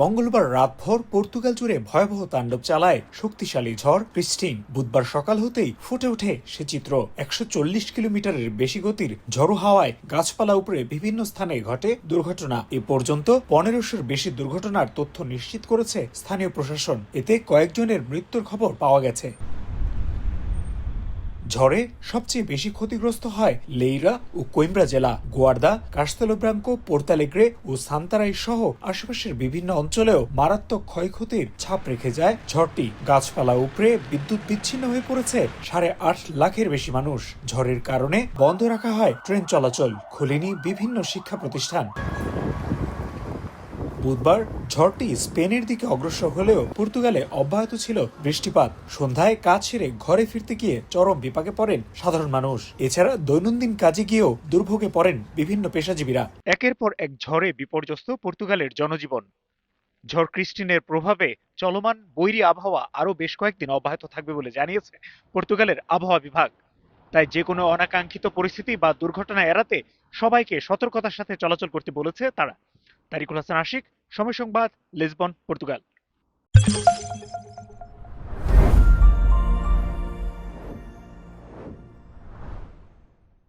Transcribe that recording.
মঙ্গলবার রাতভর পর্তুগাল জুড়ে ভয়াবহ তাণ্ডব চালায় শক্তিশালী ঝড় ক্রিস্টিন। বুধবার সকাল হতেই ফুটে ওঠে সে চিত্র। ১৪০ কিলোমিটারের বেশি গতির ঝড়ো হাওয়ায় গাছপালা উপরে বিভিন্ন স্থানে ঘটে দুর্ঘটনা। এ পর্যন্ত ১৫০০-র বেশি দুর্ঘটনার তথ্য নিশ্চিত করেছে স্থানীয় প্রশাসন। এতে কয়েকজনের মৃত্যুর খবর পাওয়া গেছে। ঝড়ে সবচেয়ে বেশি ক্ষতিগ্রস্ত হয় লেইরা ও কোইম্ব্রা জেলা। গুয়ার্দা, কাস্তেলো ব্রাঙ্কো, পোর্তালেগ্রে ও সান্তারাই সহ আশেপাশের বিভিন্ন অঞ্চলেও মারাত্মক ক্ষয়ক্ষতির ছাপ রেখে যায় ঝড়টি। গাছপালা উপড়ে বিদ্যুৎ বিচ্ছিন্ন হয়ে পড়েছে ৮.৫ লাখের বেশি মানুষ। ঝড়ের কারণে বন্ধ রাখা হয় ট্রেন চলাচল, খোলেনি বিভিন্ন শিক্ষা প্রতিষ্ঠান। বুধবার ঝড়টি স্পেনের দিকে অগ্রসর হলেও পর্তুগালে অব্যাহত ছিল বৃষ্টিপাত। সন্ধ্যায় কাজ সেরে ঘরে ফিরতে গিয়ে চরম বিপাকে পড়েন সাধারণ মানুষ। এছাড়া দৈনন্দিন কাজে গিয়েও দুর্ভোগে পড়েন বিভিন্ন পেশাজীবীরা। একের পর এক ঝড়ে বিপর্যস্ত পর্তুগালের জনজীবন। ঝড় ক্রিস্টিনের প্রভাবে চলমান বৈরী আবহাওয়া আরও বেশ কয়েকদিন অব্যাহত থাকবে বলে জানিয়েছে পর্তুগালের আবহাওয়া বিভাগ। তাই যে কোনো অনাকাঙ্ক্ষিত পরিস্থিতি বা দুর্ঘটনা এড়াতে সবাইকে সতর্কতার সাথে চলাচল করতে বলেছে তারা। তারিকুল হাসান আশিক, সময় সংবাদ, লিসবন, পর্তুগাল।